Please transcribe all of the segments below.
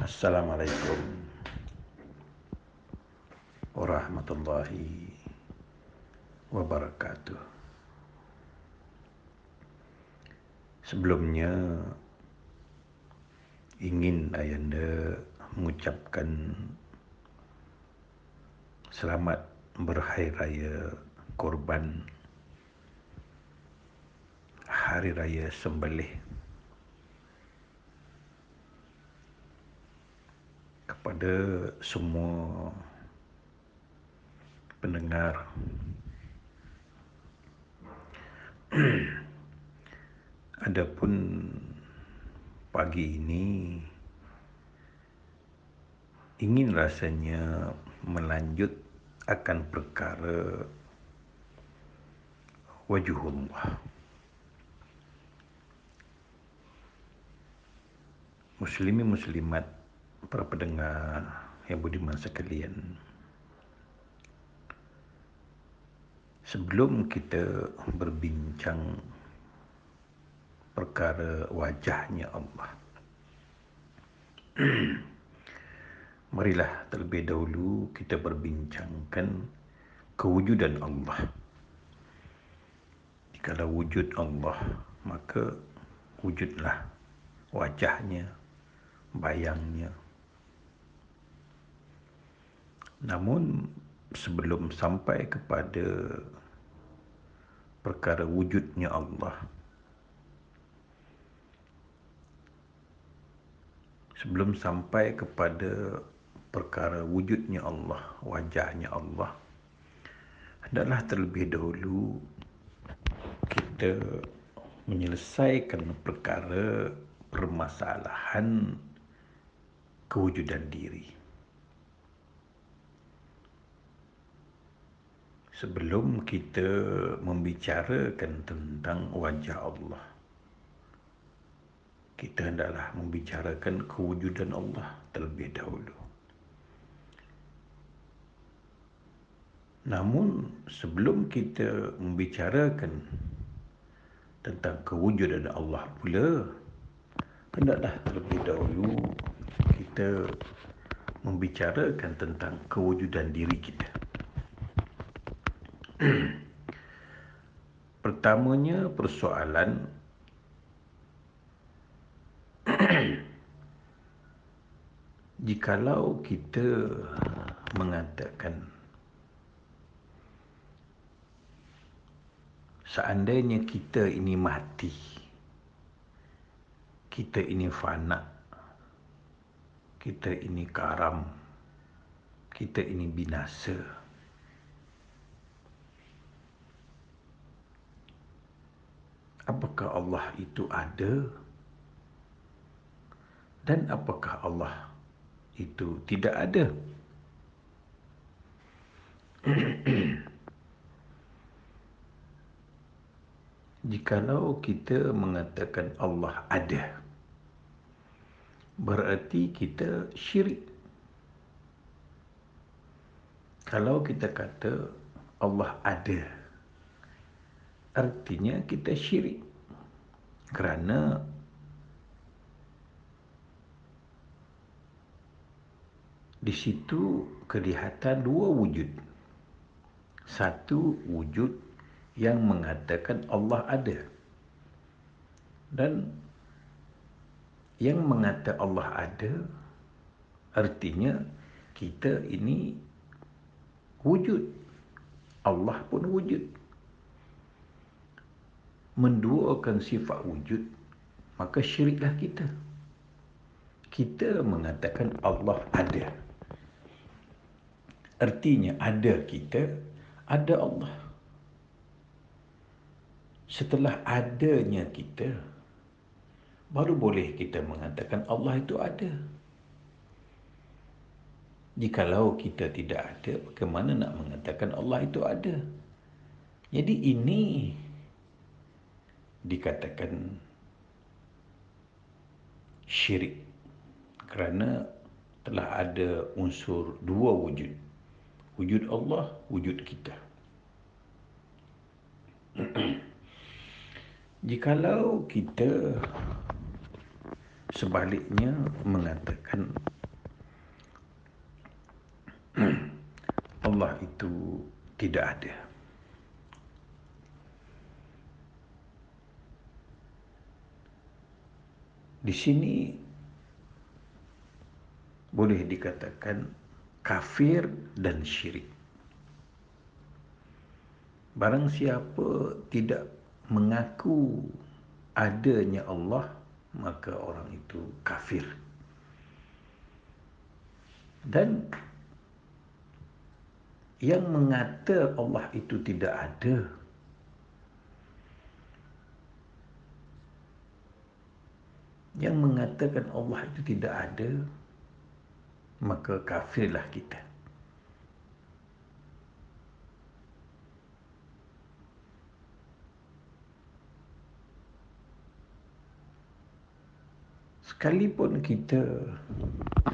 Assalamualaikum warahmatullahi wabarakatuh. Sebelumnya ingin Ayanda mengucapkan selamat berhari raya Korban Hari Raya Sembelih kepada semua pendengar. Adapun pagi ini ingin rasanya melanjut akan perkara wajhullah. Muslimin muslimat, para pendengar yang budiman sekalian, sebelum kita berbincang perkara wajahnya Allah, marilah terlebih dahulu kita berbincangkan kewujudan Allah. Jikalau wujud Allah, maka wujudlah wajahnya, bayangnya. Namun sebelum sampai kepada perkara wujudnya Allah, sebelum sampai kepada perkara wujudnya Allah, wajahnya Allah, hendaklah terlebih dahulu kita menyelesaikan perkara permasalahan kewujudan diri. Sebelum kita membicarakan tentang wajah Allah, kita hendaklah membicarakan kewujudan Allah terlebih dahulu. Namun sebelum kita membicarakan tentang kewujudan Allah pula, hendaklah terlebih dahulu kita membicarakan tentang kewujudan diri kita. Pertamanya persoalan, jikalau kita mengatakan seandainya kita ini mati, kita ini fana, kita ini karam, kita ini binasa, apakah Allah itu ada? Dan apakah Allah itu tidak ada? Jikalau kita mengatakan Allah ada, berarti kita syirik. Kalau kita kata Allah ada, artinya kita syirik. Kerana di situ kelihatan dua wujud. Satu wujud yang mengatakan Allah ada, dan yang mengata Allah ada artinya kita ini wujud, Allah pun wujud. Menduakan sifat wujud, maka syiriklah kita. Kita mengatakan Allah ada, artinya ada kita, ada Allah. Setelah adanya kita, baru boleh kita mengatakan Allah itu ada. Jikalau kita tidak ada, bagaimana nak mengatakan Allah itu ada? Jadi ini dikatakan syirik, kerana telah ada unsur dua wujud. Wujud Allah, wujud kita. Jikalau kita sebaliknya mengatakan Allah itu tidak ada. Di sini boleh dikatakan kafir dan syirik. Barang siapa tidak mengaku adanya Allah, maka orang itu kafir. Dan yang mengata Allah itu tidak ada, yang mengatakan Allah itu tidak ada, maka kafirlah kita. Sekalipun kita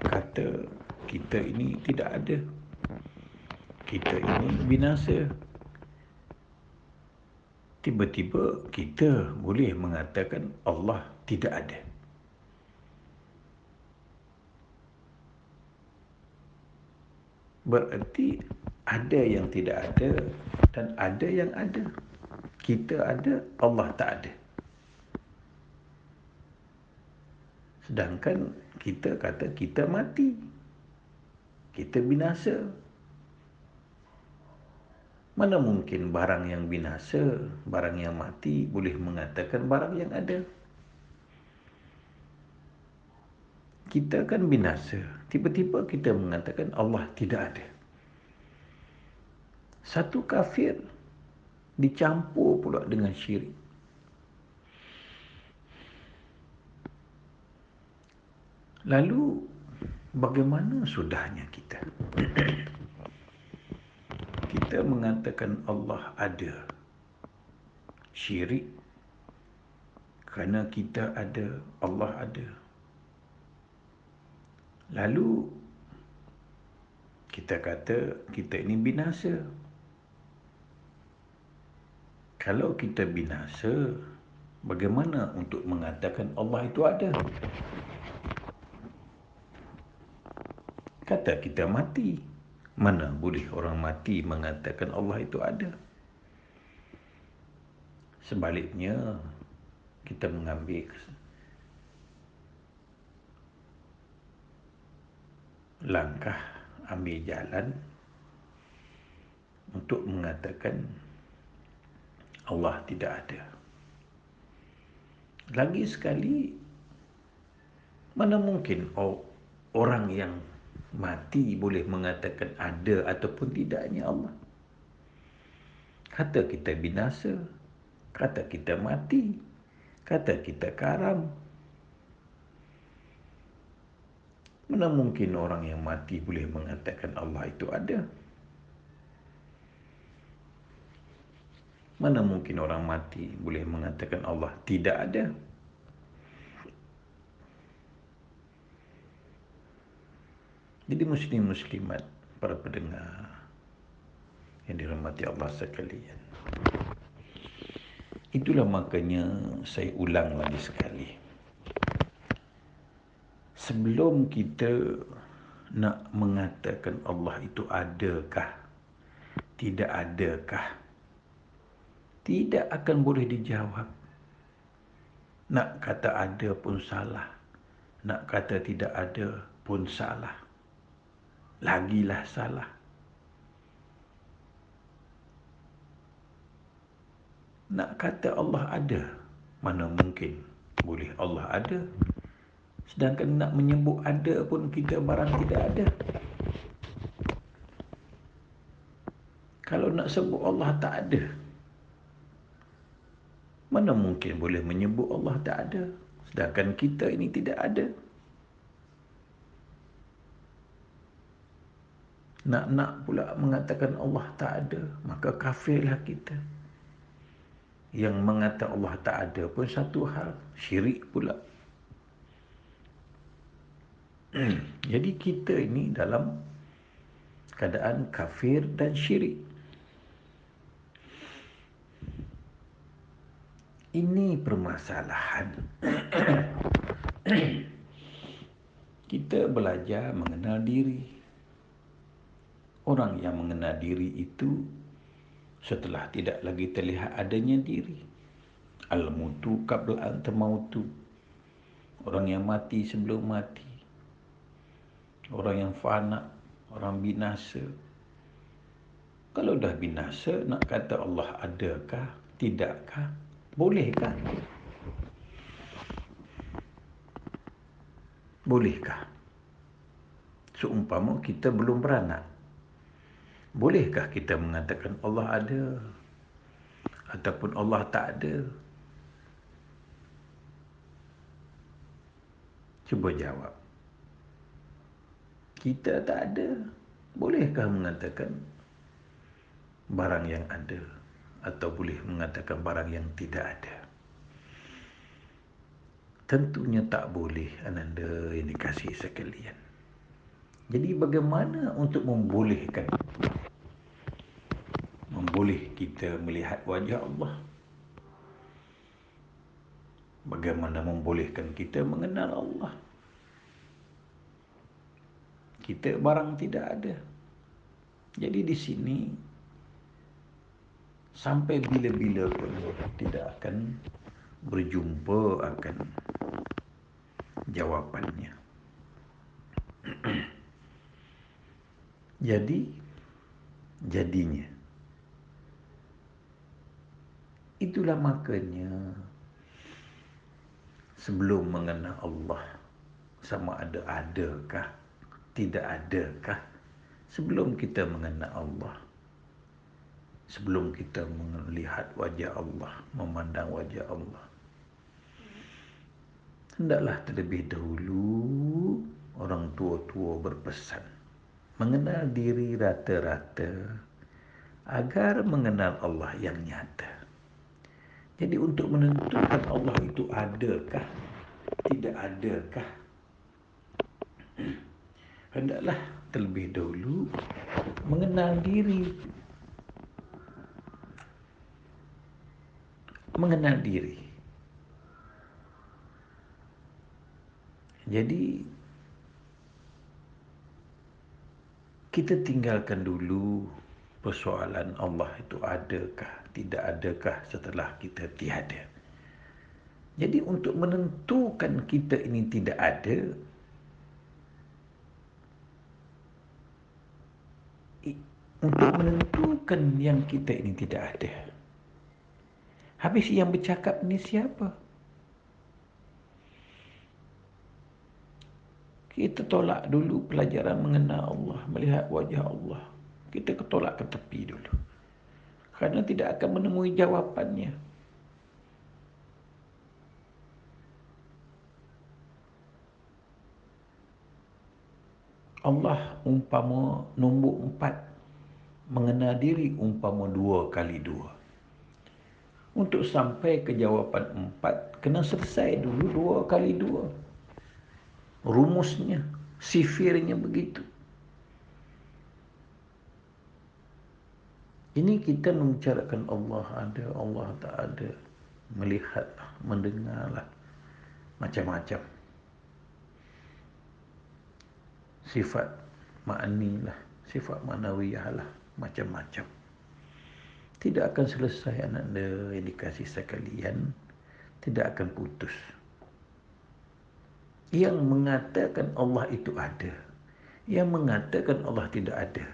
kata kita ini tidak ada, kita ini binasa, tiba-tiba kita boleh mengatakan Allah tidak ada. Berarti ada yang tidak ada dan ada yang ada. Kita ada, Allah tak ada. Sedangkan kita kata kita mati, kita binasa. Mana mungkin barang yang binasa, barang yang mati boleh mengatakan barang yang ada? Kita kan binasa, tiba-tiba kita mengatakan Allah tidak ada. Satu kafir dicampur pula dengan syirik. Lalu bagaimana sudahnya kita? Kita mengatakan Allah ada. Syirik kerana kita ada, Allah ada. Lalu kita kata kita ini binasa. Kalau kita binasa, bagaimana untuk mengatakan Allah itu ada? Kata kita mati. Mana boleh orang mati mengatakan Allah itu ada? Sebaliknya, kita mengambil langkah, ambil jalan untuk mengatakan Allah tidak ada. Lagi sekali, mana mungkin orang yang mati boleh mengatakan ada ataupun tidaknya Allah? Kata kita binasa, kata kita mati, kata kita karam. Mana mungkin orang yang mati boleh mengatakan Allah itu ada? Mana mungkin orang mati boleh mengatakan Allah tidak ada? Jadi muslim-muslimat, para pendengar yang dirahmati Allah sekalian, itulah makanya saya ulang lagi sekali. Sebelum kita nak mengatakan Allah itu adakah, tidak adakah, tidak akan boleh dijawab. Nak kata ada pun salah, nak kata tidak ada pun salah. Lagilah salah. Nak kata Allah ada, mana mungkin boleh Allah ada? Sedangkan nak menyebut ada pun kita barang tidak ada. Kalau nak sebut Allah tak ada, mana mungkin boleh menyebut Allah tak ada? Sedangkan kita ini tidak ada. Nak pula mengatakan Allah tak ada, maka kafirlah kita. Yang mengata Allah tak ada pun satu hal, syirik pula. Jadi kita ini dalam keadaan kafir dan syirik. Ini permasalahan. Kita belajar mengenal diri. Orang yang mengenal diri itu setelah tidak lagi terlihat adanya diri. Al-mutu qabla an tamautu. Orang yang mati sebelum mati. Orang yang fana, orang binasa. Kalau dah binasa, nak kata Allah adakah, tidakkah, bolehkah? Bolehkah? Seumpama kita belum beranak, bolehkah kita mengatakan Allah ada ataupun Allah tak ada? Cuba jawab. Kita tak ada. Bolehkah mengatakan barang yang ada atau boleh mengatakan barang yang tidak ada? Tentunya tak boleh, ananda yang dikasihi sekalian. Jadi bagaimana untuk memboleh kita melihat wajah Allah? Bagaimana membolehkan kita mengenal Allah? Kita barang tidak ada. Jadi di sini sampai bila-bila pun tidak akan berjumpa akan jawapannya. Jadinya itulah makanya sebelum mengenal Allah, sama ada adakah, tidak adakah, sebelum kita mengenal Allah, sebelum kita melihat wajah Allah, memandang wajah Allah, hendaklah terlebih dahulu orang tua-tua berpesan mengenal diri rata-rata agar mengenal Allah yang nyata. Jadi untuk menentukan Allah itu adakah, tidak adakah, hendaklah terlebih dahulu mengenal diri. Mengenal diri. Jadi kita tinggalkan dulu persoalan Allah itu adakah, tidak adakah setelah kita tiada. Jadi untuk menentukan kita ini tidak ada, untuk menentukan yang kita ini tidak ada, habis yang bercakap ni siapa? Kita tolak dulu pelajaran mengenal Allah, melihat wajah Allah. Kita tolak ke tepi dulu. Kerana tidak akan menemui jawapannya. Allah umpama nombor 4, mengenal diri umpama 2 kali 2. Untuk sampai ke jawapan 4, kena selesai dulu 2 kali 2. Rumusnya, sifirnya begitu. Ini kita membicarakan Allah ada, Allah tak ada. Melihatlah, mendengarlah, macam-macam. Sifat ma'ani lah, sifat ma'nawiyah lah, macam-macam. Tidak akan selesai anda yang dikasih sekalian, tidak akan putus. Yang mengatakan Allah itu ada, yang mengatakan Allah tidak ada,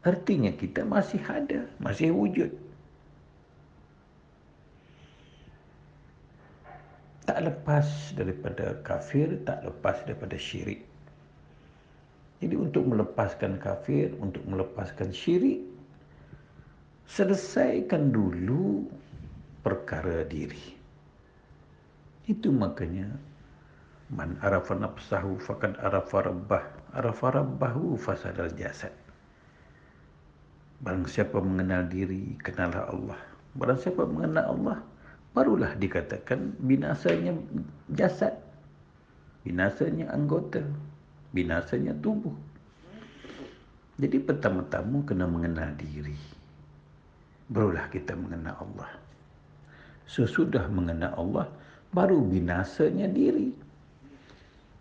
artinya kita masih ada, masih wujud. Tak lepas daripada kafir, tak lepas daripada syirik. Jadi untuk melepaskan kafir, untuk melepaskan syirik, selesaikan dulu perkara diri. Itu makanya man arafa nafsahu faqad arafa rabbahu fasadal jasad. Barang siapa mengenal diri, kenallah Allah. Barang siapa mengenal Allah, barulah dikatakan binasanya jasad, binasanya anggota, binasanya tubuh. Jadi pertama-tama kena mengenal diri, barulah kita mengenal Allah. Sesudah mengenal Allah, baru binasanya diri.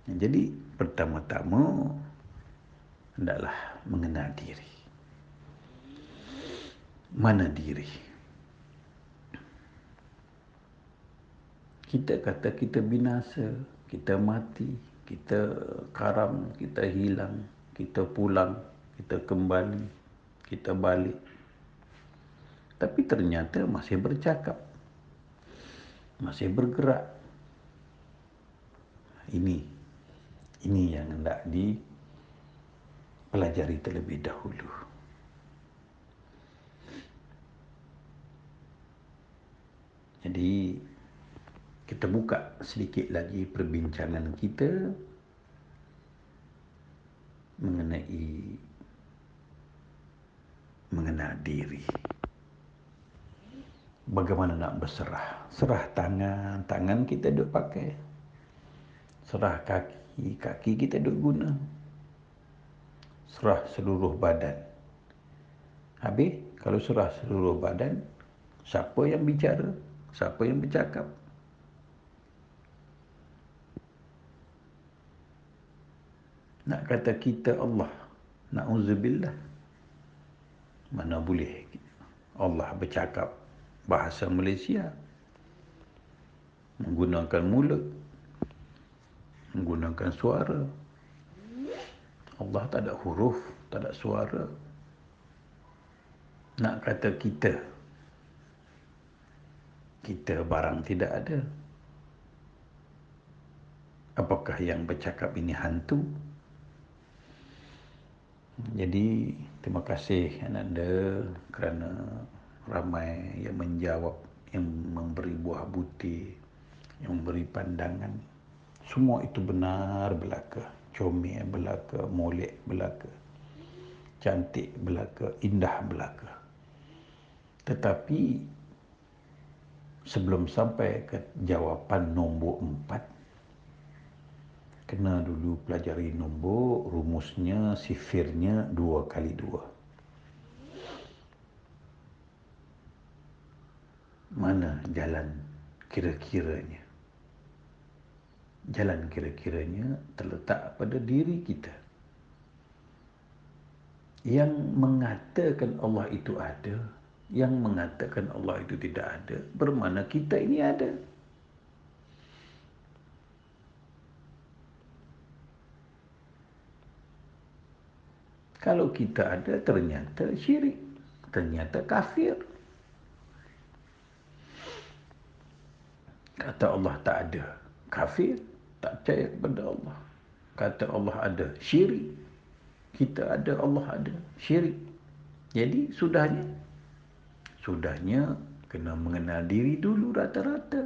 Jadi pertama-tama hendaklah mengenal diri. Mana diri? Kita kata kita binasa, kita mati, kita karam, kita hilang, kita pulang, kita kembali, kita balik. Tapi ternyata masih bercakap, masih bergerak. Ini yang hendak dipelajari terlebih dahulu. Jadi kita buka sedikit lagi perbincangan kita mengenai mengenal diri. Bagaimana nak berserah? Serah tangan, tangan kita duk pakai. Serah kaki, kaki kita duk guna. Serah seluruh badan. Habis, kalau serah seluruh badan, siapa yang bicara? Siapa yang bercakap? Nak kata kita Allah, na'udzubillah. Mana boleh Allah bercakap bahasa Malaysia, menggunakan mulut, menggunakan suara. Allah tak ada huruf, tak ada suara. Nak kata kita barang tidak ada. Apakah yang bercakap ini hantu? Jadi terima kasih Ananda kerana ramai yang menjawab, yang memberi buah butir, yang memberi pandangan. Semua itu benar belaka. Comel belaka, molek belaka, cantik belaka, indah belaka. Tetapi sebelum sampai ke jawapan nombor 4, kena dulu pelajari nombor, rumusnya, sifirnya 2 kali 2. Mana jalan kira-kiranya? Jalan kira-kiranya terletak pada diri kita. Yang mengatakan Allah itu ada, yang mengatakan Allah itu tidak ada, bermakna kita ini ada. Kalau kita ada, ternyata syirik, ternyata kafir. Kata Allah tak ada, kafir, tak percaya kepada Allah. Kata Allah ada, syirik. Kita ada, Allah ada, syirik. Jadi sudahnya kena mengenal diri dulu rata-rata.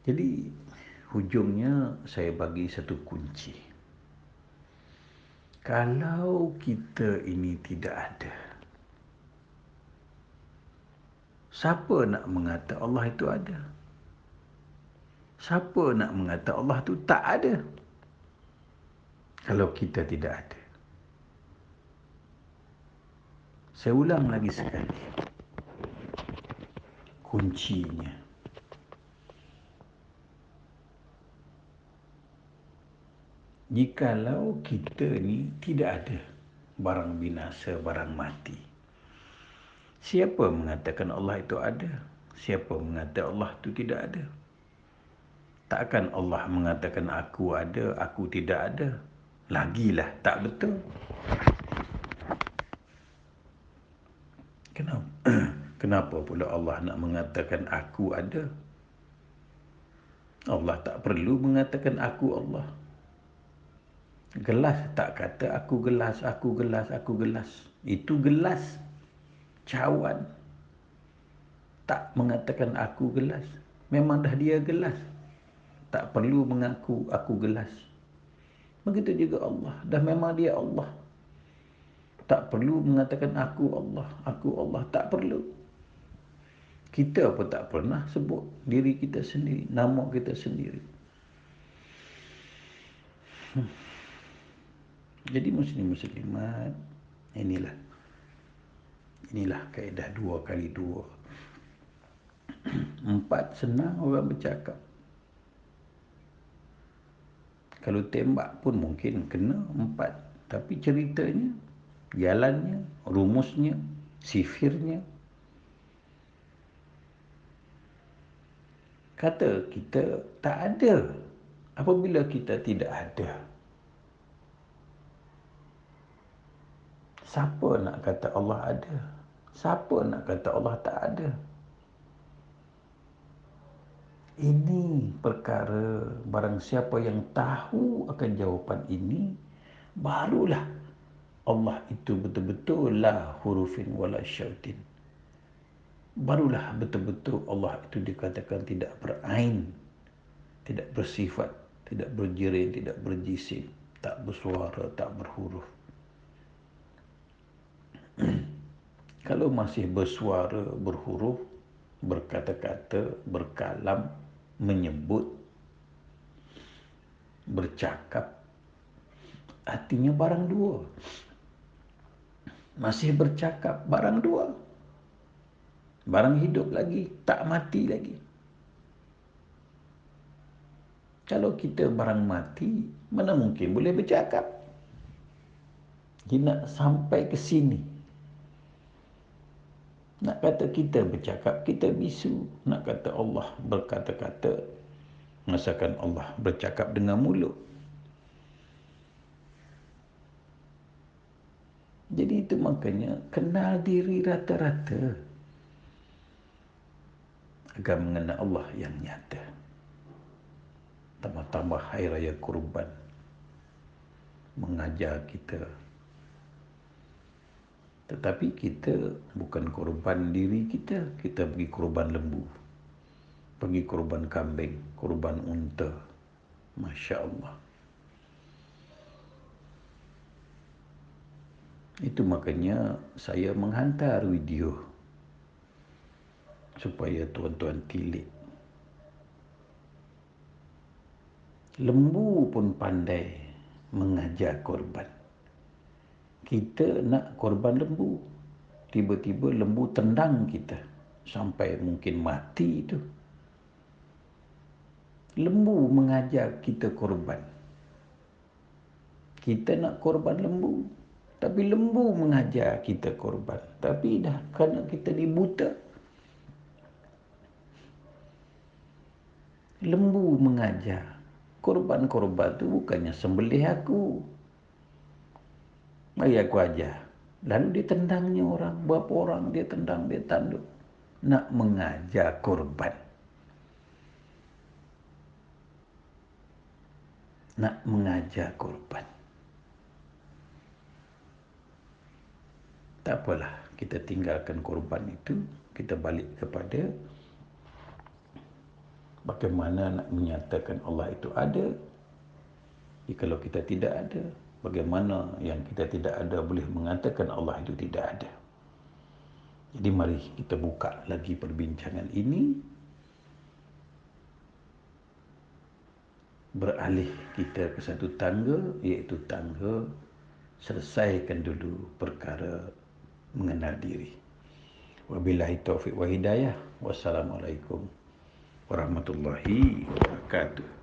Jadi hujungnya saya bagi satu kunci. Kalau kita ini tidak ada, siapa nak mengata Allah itu ada? Siapa nak mengata Allah itu tak ada? Kalau kita tidak ada. Saya ulang lagi sekali. Kuncinya. Jikalau kita ni tidak ada barang binasa, barang mati, siapa mengatakan Allah itu ada? Siapa mengatakan Allah itu tidak ada? Takkan Allah mengatakan aku ada, aku tidak ada? Lagilah tak betul. Kenapa? Kenapa pula Allah nak mengatakan aku ada? Allah tak perlu mengatakan aku Allah. Gelas tak kata aku gelas, aku gelas, aku gelas. Itu gelas. Cawan. Tak mengatakan aku gelas. Memang dah dia gelas. Tak perlu mengaku aku gelas. Begitu juga Allah. Dah memang dia Allah. Tak perlu mengatakan aku Allah, aku Allah. Tak perlu. Kita pun tak pernah sebut diri kita sendiri, nama kita sendiri. Jadi muslim-muslimat, inilah kaedah 2 kali 2. 4 senang orang bercakap. Kalau tembak pun mungkin kena 4. Tapi ceritanya, jalannya, rumusnya, sifirnya. Kata kita tak ada. Apabila kita tidak ada, siapa nak kata Allah ada? Siapa nak kata Allah tak ada? Ini perkara barang siapa yang tahu akan jawapan ini, barulah Allah itu betul-betul la hurufin wala syautin. Barulah betul-betul Allah itu dikatakan tidak berain, tidak bersifat, tidak berjirim, tidak berjisim, tak bersuara, tak berhuruf. Kalau masih bersuara, berhuruf, berkata-kata, berkalam, menyebut, bercakap, artinya barang dua. Masih bercakap, barang dua. Barang hidup lagi, tak mati lagi. Kalau kita barang mati, mana mungkin boleh bercakap? Dia nak sampai ke sini. Nak kata kita bercakap, kita bisu. Nak kata Allah berkata-kata, masakan Allah bercakap dengan mulut. Jadi itu makanya kenal diri rata-rata agar mengenal Allah yang nyata. Tambah-tambah hari raya kurban mengajar kita. Tetapi kita bukan korban diri kita. Kita pergi korban lembu, pergi korban kambing, korban unta. Masya Allah. Itu makanya saya menghantar video supaya tuan-tuan tilik. Lembu pun pandai mengajar korban. Kita nak korban lembu, tiba-tiba lembu tendang kita sampai mungkin mati itu. Lembu mengajar kita korban. Kita nak korban lembu, tapi lembu mengajar kita korban. Tapi dah kerana kita dibuta, lembu mengajar. Korban-korban tu bukannya sembelih aku, mari aku ajar. Lalu dia tendangnya orang. Berapa orang dia tendang, dia tanduk. Nak mengajar korban. Nak mengajar korban. Tak apalah, kita tinggalkan korban itu. Kita balik kepada bagaimana nak menyatakan Allah itu ada. Jikalau kita tidak ada, bagaimana yang kita tidak ada boleh mengatakan Allah itu tidak ada. Jadi mari kita buka lagi perbincangan ini. Beralih kita ke satu tangga, iaitu tangga selesaikan dulu perkara mengenal diri. Wabillahi taufiq wa hidayah. Wassalamualaikum warahmatullahi wabarakatuh.